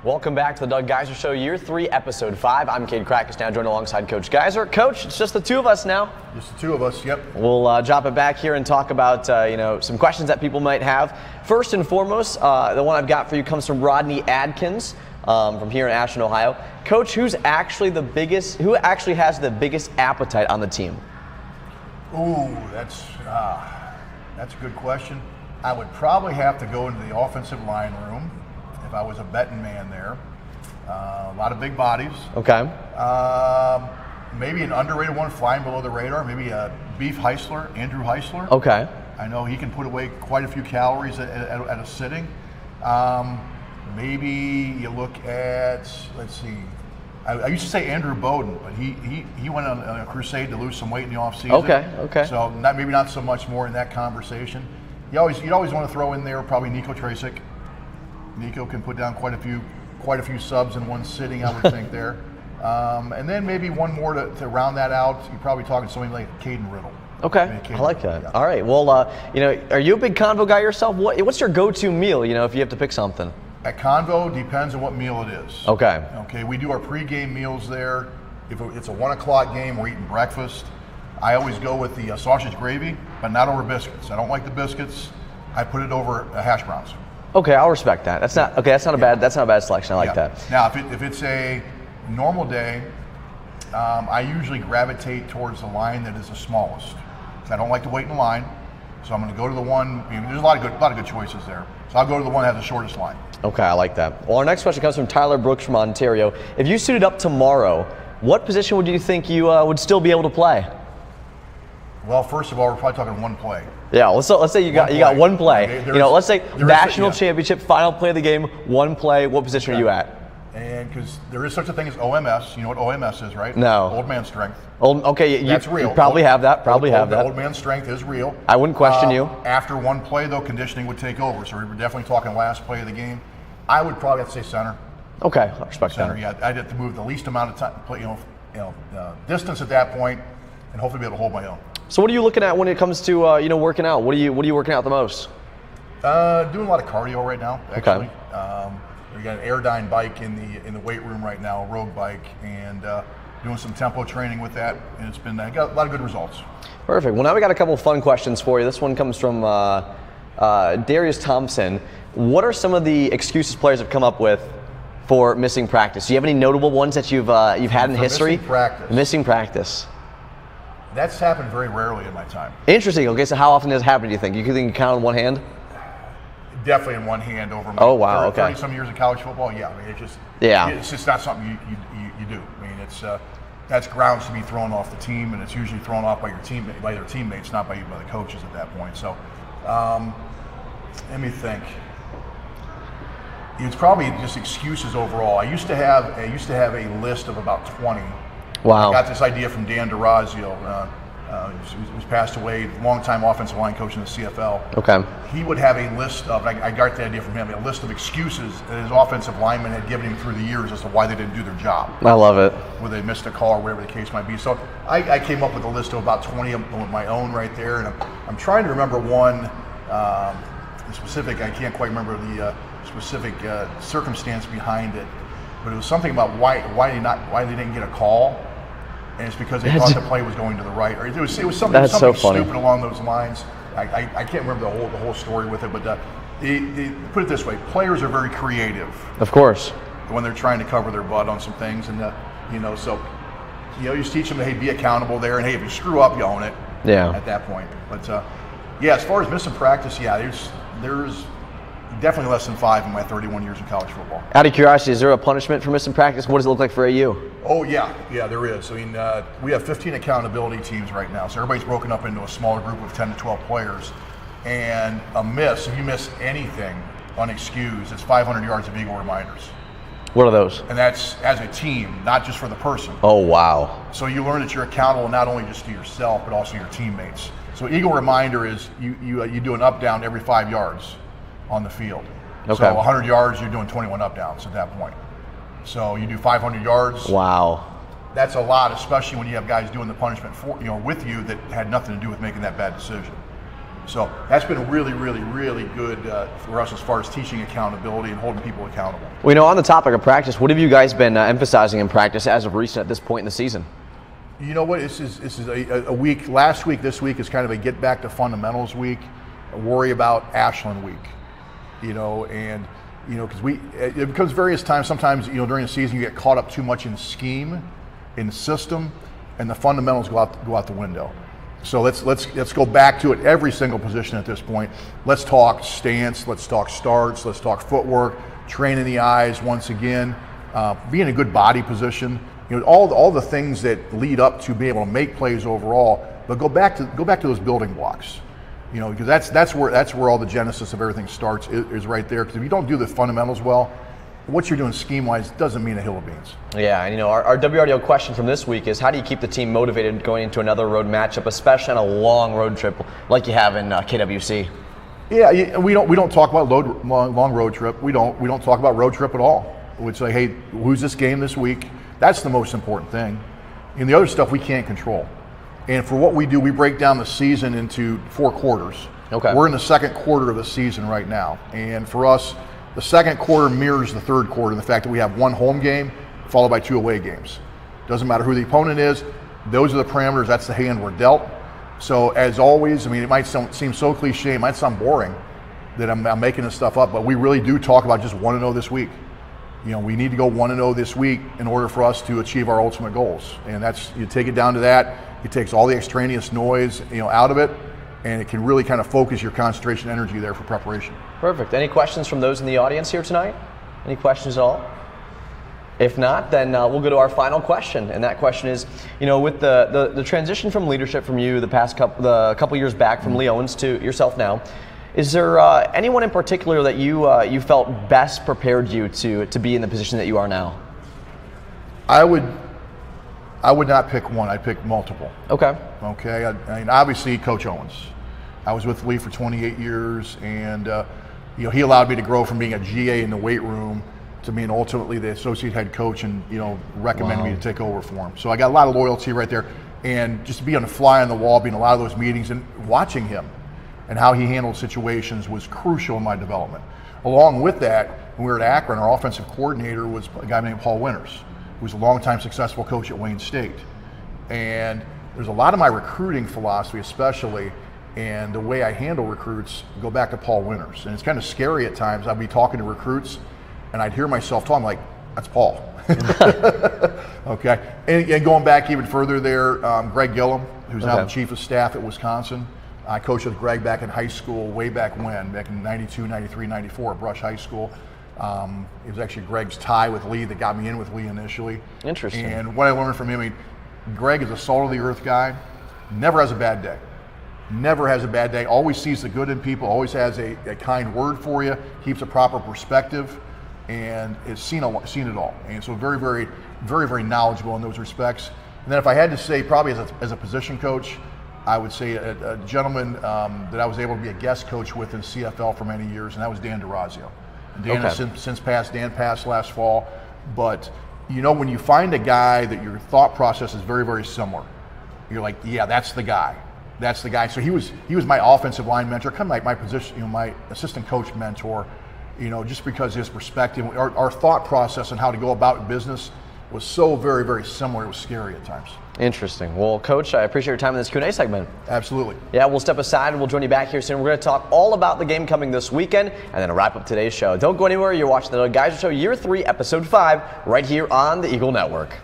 Welcome back to the Doug Geiser Show, Year 3, Episode 5. I'm Cade Krackus, now joined alongside Coach Geiser. Coach, it's just the two of us now. Just the two of us, yep. We'll drop it back here and talk about some questions that people might have. First and foremost, the one I've got for you comes from Rodney Adkins from here in Ashland, Ohio. Coach, who actually has the biggest appetite on the team? Ooh, that's a good question. I would probably have to go into the offensive line room if I was a betting man there. A lot of big bodies. Okay. Maybe an underrated one flying below the radar. Maybe a Beef Heisler, Andrew Heisler. Okay. I know he can put away quite a few calories at a sitting. Maybe you look at, let's see, I used to say Andrew Bowden, but he went on a crusade to lose some weight in the offseason. Okay. So maybe not so much more in that conversation. You'd always want to throw in there probably Nico Trasic. Nico can put down quite a few subs in one sitting, I would think there. And then maybe one more to round that out. You're probably talking something like Caden Riddle. Okay, I like that. Yeah. All right. Well, are you a big convo guy yourself? What's your go-to meal? If you have to pick something. At Convo, depends on what meal it is. Okay. Okay, we do our pregame meals there. If it's a 1 o'clock game, we're eating breakfast. I always go with the sausage gravy, but not over biscuits. I don't like the biscuits. I put it over hash browns. Okay, I'll respect that. That's not a bad selection. I like that. Now, if it's a normal day, I usually gravitate towards the line that is the smallest. I don't like to wait in line, so I'm going to go to the one. There's a lot of good choices there. So I'll go to the one that has the shortest line. Okay, I like that. Well, our next question comes from Tyler Brooks from Ontario. If you suited up tomorrow, what position would you think you would still be able to play? Well, first of all, we're probably talking one play. Yeah, let's say you got one play. Okay, let's say national championship, final play of the game, one play. What position are you at? And because there is such a thing as OMS, you know what OMS is, right? No. Old man strength. That's real. You probably have that. Old man strength is real. I wouldn't question you. After one play, though, conditioning would take over. So we're definitely talking last play of the game. I would probably have to say center. Okay, I respect center. that. Yeah, I'd have to move the least amount of time, distance at that point, and hopefully be able to hold my own. So what are you looking at when it comes to working out? What are you working out the most? Doing a lot of cardio right now, actually. Okay. We got an Airdyne bike in the weight room right now, a road bike, and doing some tempo training with that, and it's been got a lot of good results. Perfect. Well, now we got a couple of fun questions for you. This one comes from Darius Thompson. What are some of the excuses players have come up with for missing practice? Do you have any notable ones that you've had in history? Missing practice. That's happened very rarely in my time. Interesting. Okay, so how often does it happen, do you think? You can count on one hand? Definitely in one hand over my 30 some years of college football. Yeah, I mean, it's just not something you do. I mean, that's grounds to be thrown off the team, and it's usually thrown off by their teammates, not by the coaches at that point. So, let me think. It's probably just excuses overall. I used to have a list of about 20. Wow. I got this idea from Dan DeRazio, who's passed away, longtime offensive line coach in the CFL. Okay. He would have a list of, I got the idea from him, a list of excuses that his offensive linemen had given him through the years as to why they didn't do their job. I love it. Whether they missed a call or whatever the case might be. So I came up with a list of about 20 of my own right there, and I'm trying to remember one specific. I can't quite remember the specific circumstance behind it, but it was something about why they didn't get a call. And it's because they thought the play was going to the right, or it was something stupid along those lines. I can't remember the whole story with it, but put it this way: players are very creative. Of course. When they're trying to cover their butt on some things, and so you just teach them to be accountable there, and hey, if you screw up, you own it. Yeah. At that point, but as far as missing practice, there's definitely less than 5 in my 31 years of college football. Out of curiosity, is there a punishment for missing practice? What does it look like for AU? Oh, yeah, there is. I mean, we have 15 accountability teams right now, so everybody's broken up into a smaller group of 10 to 12 players. And if you miss anything unexcused, it's 500 yards of eagle reminders. What are those? And that's as a team, not just for the person. Oh, wow. So you learn that you're accountable not only just to yourself, but also your teammates. So eagle reminder is you do an up down every 5 yards on the field. Okay. So 100 yards, you're doing 21 up downs at that point. So you do 500 yards. Wow. That's a lot, especially when you have guys doing the punishment with you that had nothing to do with making that bad decision. So that's been really, really, really good for us as far as teaching accountability and holding people accountable. Well, on the topic of practice, what have you guys been emphasizing in practice as of recent at this point in the season? You know what? This is a week. Last week, this week is kind of a get back to fundamentals week. Worry about Ashland week. And because it becomes various times. Sometimes during the season you get caught up too much in scheme, in the system, and the fundamentals go out the window. So let's go back to it every single position at this point. Let's talk stance. Let's talk starts. Let's talk footwork. Training the eyes once again. Be in a good body position. All the things that lead up to being able to make plays overall. But go back to those building blocks. Because that's where all the genesis of everything starts is right there. Because if you don't do the fundamentals well, what you're doing scheme-wise doesn't mean a hill of beans. Yeah, and our WRDL question from this week is, how do you keep the team motivated going into another road matchup, especially on a long road trip like you have in KWC? Yeah, we don't talk about long road trip. We don't talk about road trip at all. We'd say, hey, who's this game this week? That's the most important thing. And the other stuff we can't control. And for what we do, we break down the season into 4 quarters. Okay. We're in the second quarter of the season right now, and for us, the second quarter mirrors the third quarter in the fact that we have 1 home game followed by 2 away games. Doesn't matter who the opponent is, those are the parameters, that's the hand we're dealt. So as always, it might seem so cliche, it might sound boring that I'm making this stuff up, but we really do talk about just 1-0 this week. We need to go 1-0 this week in order for us to achieve our ultimate goals. And you take it down to that, it takes all the extraneous noise out of it, and it can really kind of focus your concentration energy there for preparation. Perfect. Any questions from those in the audience here tonight? Any questions at all? If not, then we'll go to our final question, and that question is, with the transition from leadership from you the couple years back from Lee Owens to yourself now, is there anyone in particular that you felt best prepared you to be in the position that you are now? I would not pick one. I'd pick multiple. Okay. Okay. Obviously, Coach Owens. I was with Lee for 28 years, and he allowed me to grow from being a GA in the weight room to being ultimately the associate head coach, and recommended me to take over for him. So I got a lot of loyalty right there, and just to be on the fly on the wall, being in a lot of those meetings and watching him and how he handled situations was crucial in my development. Along with that, when we were at Akron, our offensive coordinator was a guy named Paul Winters, who was a longtime successful coach at Wayne State. And there's a lot of my recruiting philosophy, especially, and the way I handle recruits, go back to Paul Winters. And it's kind of scary at times. I'd be talking to recruits, and I'd hear myself talking like, that's Paul. Okay. And going back even further there, Greg Gillum, who's now the chief of staff at Wisconsin. I coached with Greg back in high school, way back in 92, 93, 94 at Brush High School. It was actually Greg's tie with Lee that got me in with Lee initially. Interesting. And what I learned from him, Greg is a salt of the earth guy, never has a bad day. Never has a bad day, always sees the good in people, always has a kind word for you, keeps a proper perspective, and has seen it all. And so very, very, very, very knowledgeable in those respects. And then if I had to say, probably as a position coach, I would say a gentleman that I was able to be a guest coach with in CFL for many years, and that was Dan DeRazio. Dan has since passed. Dan passed last fall. But when you find a guy that your thought process is very, very similar, you're like, yeah, that's the guy. That's the guy. So he was my offensive line mentor, kind of like my position, my assistant coach mentor. Just because his perspective, our thought process on how to go about business was so very, very similar. It was scary at times. Interesting. Well, Coach, I appreciate your time in this Q&A segment. Absolutely. Yeah, we'll step aside and we'll join you back here soon. We're going to talk all about the game coming this weekend and then wrap up today's show. Don't go anywhere. You're watching the Geiser Show Year 3, Episode 5, right here on the Eagle Network.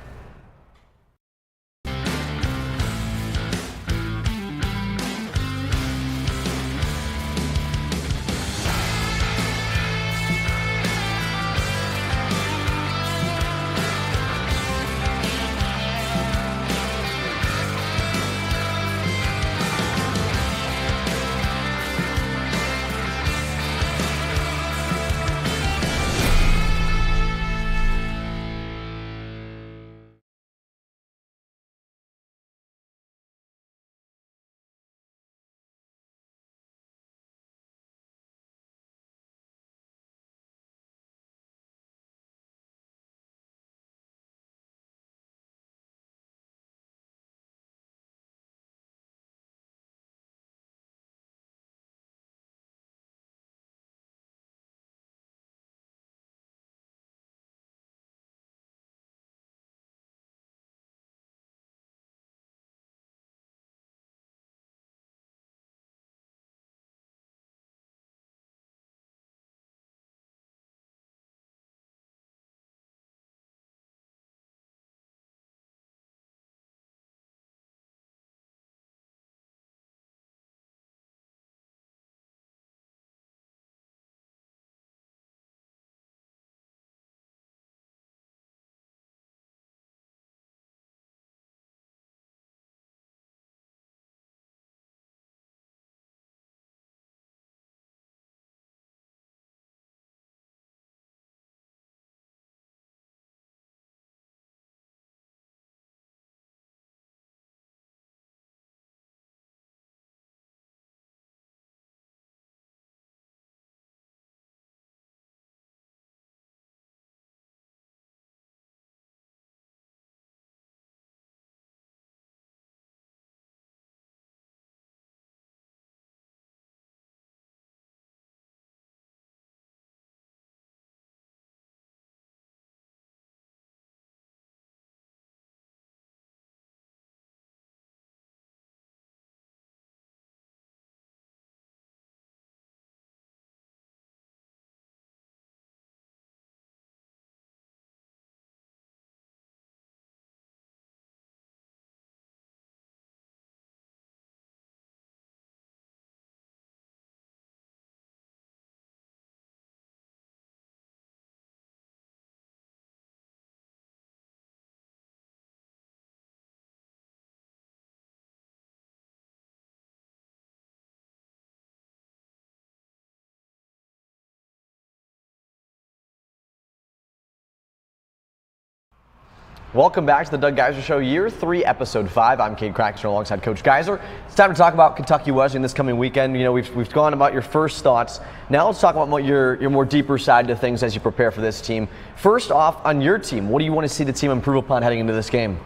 Welcome back to the Doug Geiser Show, Year 3, Episode 5. I'm Cade Craxton alongside Coach Geiser. It's time to talk about Kentucky Wesleyan this coming weekend. You know, we've gone about your first thoughts. Now let's talk about your more deeper side to things as you prepare for this team. First off, on your team, what do you want to see the team improve upon heading into this game?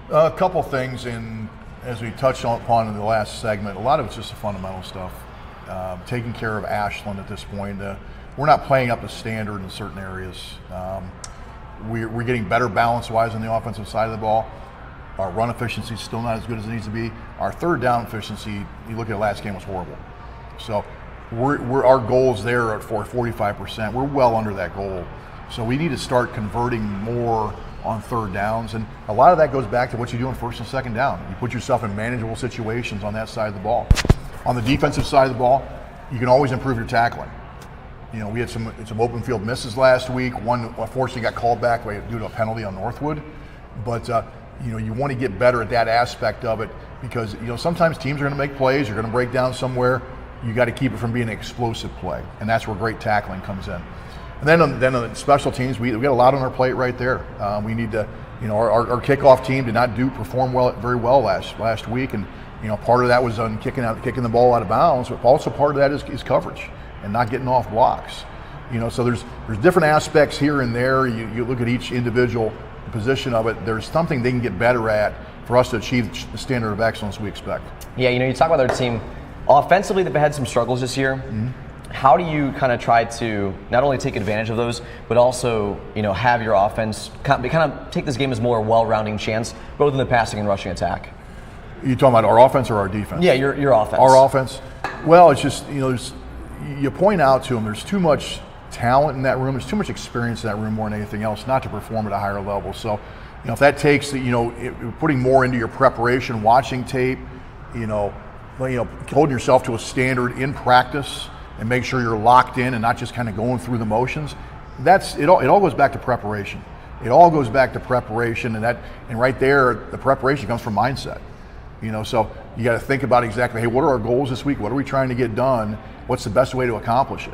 A couple things, and as we touched upon in the last segment, a lot of it's just the fundamental stuff. Taking care of Ashland at this point. We're not playing up to standard in certain areas. We're getting better balance-wise on the offensive side of the ball. Our run efficiency is still not as good as it needs to be. Our third down efficiency, you look at the last game, was horrible. So our goals there are for 45%. We're well under that goal. So we need to start converting more on third downs. And a lot of that goes back to what you do on first and second down. You put yourself in manageable situations on that side of the ball. On the defensive side of the ball, you can always improve your tackling. You know, we had some open field misses last week. One unfortunately got called back due to a penalty on Northwood. But you know, you want to get better at that aspect of it because, you know, sometimes teams are going to make plays. You're going to break down somewhere. You got to keep it from being an explosive play, and that's where great tackling comes in. And then on special teams, we got a lot on our plate right there. We need to, you know, our kickoff team did not perform very well last week, and you know, part of that was on kicking the ball out of bounds, but also part of that is coverage and not getting off blocks. You know, so there's different aspects here and there. You look at each individual position of it. There's something they can get better at for us to achieve the standard of excellence we expect. Yeah, you know, you talk about their team. Offensively, they've had some struggles this year. Mm-hmm. How do you kind of try to not only take advantage of those, but also, you know, have your offense kind of take this game as more well-rounding chance, both in the passing and rushing attack? You talking about our offense or our defense? Yeah, your offense. Our offense. Well, it's just, you know, you point out to them there's too much talent in that room. There's too much experience in that room more than anything else, not to perform at a higher level. So, you know, if that takes, you know, putting more into your preparation, watching tape, you know, holding yourself to a standard in practice and make sure you're locked in and not just kind of going through the motions. That's it. It all goes back to preparation. It all goes back to preparation, and right there, the preparation comes from mindset. You know, so you got to think about exactly, hey, what are our goals this week? What are we trying to get done? What's the best way to accomplish it?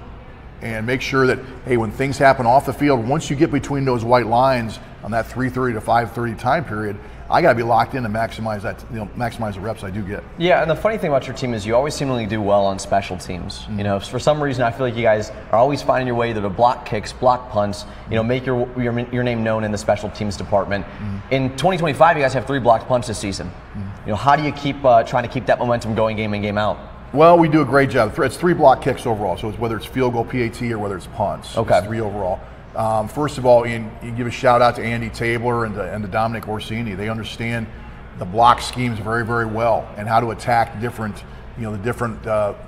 And make sure that, hey, when things happen off the field, once you get between those white lines on that 3:30 to 5:30 time period, I got to be locked in to maximize that, you know, maximize the reps I do get. Yeah, and the funny thing about your team is you always seemingly do well on special teams. Mm-hmm. You know, for some reason I feel like you guys are always finding your way to block kicks, block punts, you know, make your name known in the special teams department. Mm-hmm. In 2025, you guys have 3 blocked punts this season. Mm-hmm. You know, how do you keep trying to keep that momentum going game in, game out? Well, we do a great job. It's 3 block kicks overall, so it's whether it's field goal, PAT, or whether it's punts. Okay. It's 3 overall. First of all, you give a shout out to Andy Tabler and to Dominic Orsini. They understand the block schemes very, very well and how to attack the different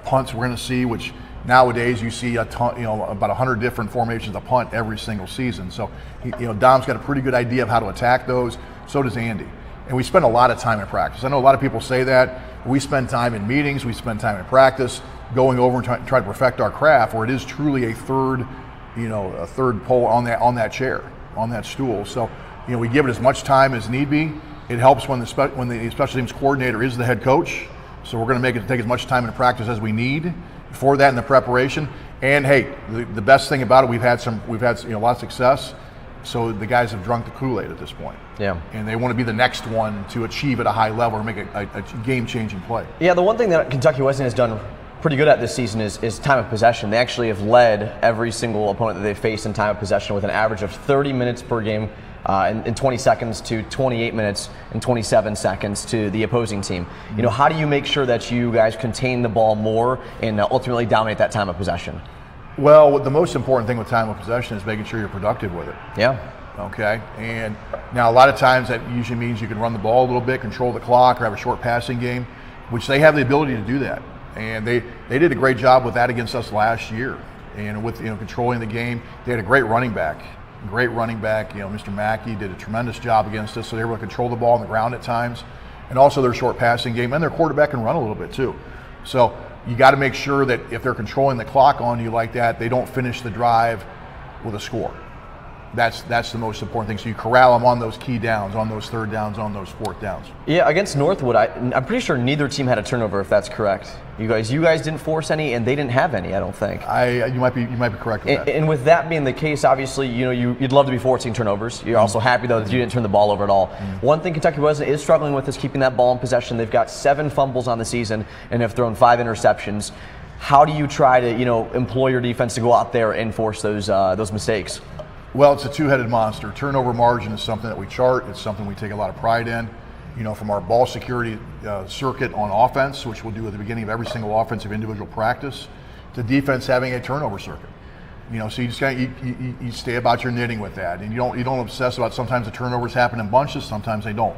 punts we're going to see, which nowadays you see about 100 different formations of punt every single season. So, you know, Dom's got a pretty good idea of how to attack those. So does Andy. And we spend a lot of time in practice. I know a lot of people say that. We spend time in meetings, we spend time in practice, going over and try to perfect our craft, where it is truly a third pole on that chair, on that stool. So, you know, we give it as much time as need be. It helps when the special teams coordinator is the head coach. So we're going to take as much time in practice as we need for that in the preparation. And hey, the best thing about it, we've had a lot of success. So the guys have drunk the Kool-Aid at this point. Yeah. And they want to be the next one to achieve at a high level or make a game-changing play. Yeah, the one thing that Kentucky Wesleyan has done pretty good at this season is time of possession. They actually have led every single opponent that they faced in time of possession with an average of 30 minutes per game in 20 seconds to 28 minutes and 27 seconds to the opposing team. You know, how do you make sure that you guys contain the ball more and ultimately dominate that time of possession? Well, the most important thing with time of possession is making sure you're productive with it. Yeah. Okay. And now a lot of times that usually means you can run the ball a little bit, control the clock, or have a short passing game, which they have the ability to do that. And they did a great job with that against us last year. And with, you know, controlling the game, they had a great running back. You know, Mr. Mackey did a tremendous job against us, so they were able to control the ball on the ground at times. And also their short passing game, and their quarterback can run a little bit too. So you got to make sure that if they're controlling the clock on you like that, they don't finish the drive with a score. That's the most important thing. So you corral them on those key downs, on those third downs, on those fourth downs. Yeah, against Northwood, I'm pretty sure neither team had a turnover, if that's correct. You guys didn't force any, and they didn't have any, I don't think. You might be correct with that. And with that being the case, obviously, you'd love to be forcing turnovers. You're also happy though that you didn't turn the ball over at all. One thing Kentucky Wesleyan is struggling with is keeping that ball in possession. They've got 7 fumbles on the season and have thrown 5 interceptions. How do you try to employ your defense to go out there and force those mistakes? Well, it's a two-headed monster. Turnover margin is something that we chart. It's something we take a lot of pride in. From our ball security circuit on offense, which we'll do at the beginning of every single offensive individual practice, to defense having a turnover circuit. So you just you stay about your knitting with that, and you don't obsess about sometimes the turnovers happen in bunches, sometimes they don't.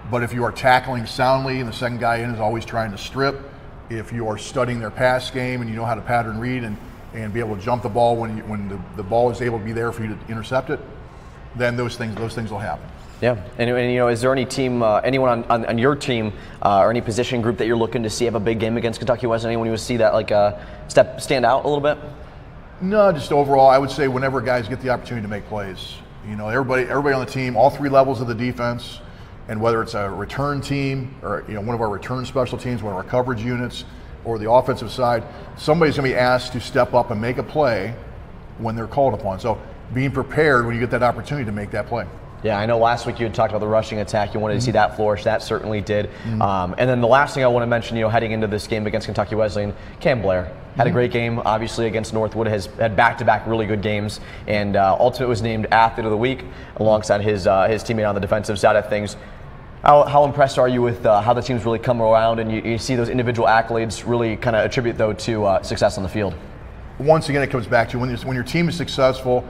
But if you are tackling soundly and the second guy in is always trying to strip, if you are studying their pass game and you know how to pattern read and be able to jump the ball when the ball is able to be there for you to intercept it, then those things will happen. Yeah, and is there any team, anyone on your team, or any position group that you're looking to see have a big game against Kentucky Wesleyan? Anyone you would see that stand out a little bit? No, just overall, I would say whenever guys get the opportunity to make plays, everybody on the team, all 3 levels of the defense, and whether it's a return team or one of our return special teams, one of our coverage units, or the offensive side, somebody's going to be asked to step up and make a play when they're called upon. So being prepared when you get that opportunity to make that play. Yeah, I know last week you had talked about the rushing attack. You wanted to see that flourish. That certainly did. And then the last thing I want to mention, heading into this game against Kentucky Wesleyan, Cam Blair had a great game, obviously, against Northwood. Has had back-to-back really good games, and ultimately was named Athlete of the Week alongside his teammate on the defensive side of things. How impressed are you with how the team's really come around, and you see those individual accolades really kind of attribute, though, to success on the field? Once again, it comes back to when your team is successful,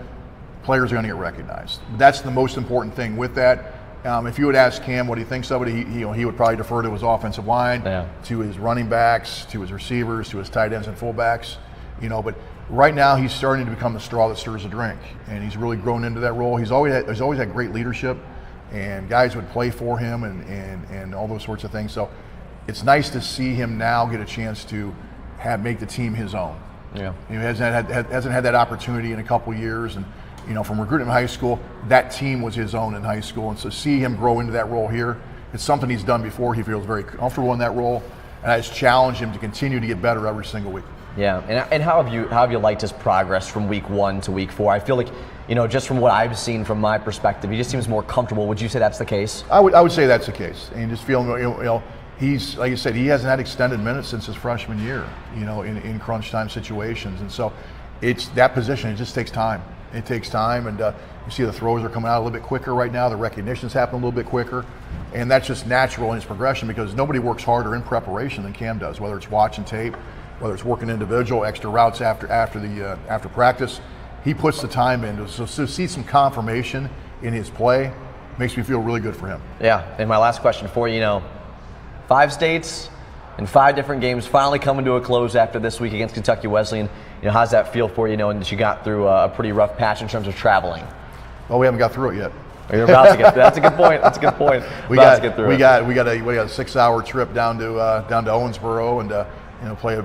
players are going to get recognized. That's the most important thing with that. If you would ask Cam what he thinks of it, he would probably defer to his offensive line, to his running backs, to his receivers, to his tight ends and fullbacks. But right now he's starting to become the straw that stirs the drink, and he's really grown into that role. He's always had great leadership, and guys would play for him and all those sorts of things. So it's nice to see him now get a chance to make the team his own. Yeah, he hasn't had that opportunity in a couple years, and from recruiting in high school, that team was his own in high school, and so see him grow into that role here, it's something he's done before. He feels very comfortable in that role, and I just challenge him to continue to get better every single week. Yeah, and how have you liked his progress from week 1 to week 4? I feel like, just from what I've seen from my perspective, he just seems more comfortable. Would you say that's the case? I would say that's the case, and just feeling, he's, like I said, he hasn't had extended minutes since his freshman year, in crunch time situations, and so it's that position. It just takes time. It takes time, and you see the throws are coming out a little bit quicker right now. The recognitions happen a little bit quicker, and that's just natural in his progression because nobody works harder in preparation than Cam does. Whether it's watching tape, whether it's working individual, extra routes after practice, he puts the time in. So to see some confirmation in his play makes me feel really good for him. Yeah, and my last question for you, 5 states and 5 different games finally coming to a close after this week against Kentucky Wesleyan. How's that feel for you, knowing that you got through a pretty rough patch in terms of traveling? Well, we haven't got through it yet. You're about to get. That's a good point. That's a good point. We got a 6-hour trip down to Owensboro, and play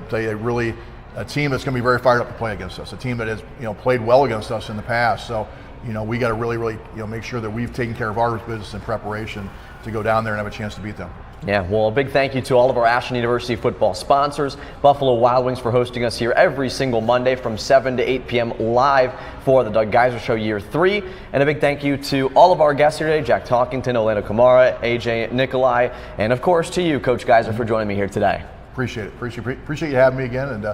a team that's going to be very fired up to play against us. A team that has played well against us in the past. So we got to really make sure that we've taken care of our business in preparation to go down there and have a chance to beat them. Yeah, well, a big thank you to all of our Ashland University football sponsors, Buffalo Wild Wings, for hosting us here every single Monday from 7 to 8 p.m. live for the Doug Geiser Show Year 3. And a big thank you to all of our guests here today, Jack Talkington, Orlando Kamara, AJ Nikolai, and of course to you, Coach Geiser, for joining me here today. Appreciate it. Appreciate you having me again. And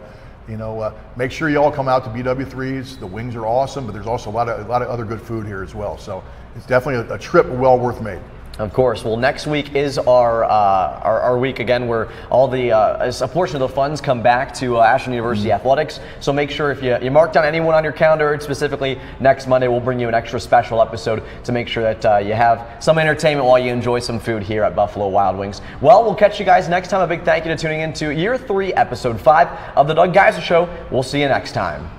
make sure you all come out to BW3s. The wings are awesome, but there's also a lot of other good food here as well. So it's definitely a trip well worth made. Of course. Well, next week is our week again, where all a portion of the funds come back to Ashland University Athletics. So make sure if you mark down anyone on your calendar, specifically next Monday, we'll bring you an extra special episode to make sure that you have some entertainment while you enjoy some food here at Buffalo Wild Wings. Well, we'll catch you guys next time. A big thank you to tuning in to Year 3, Episode 5 of the Doug Geiser Show. We'll see you next time.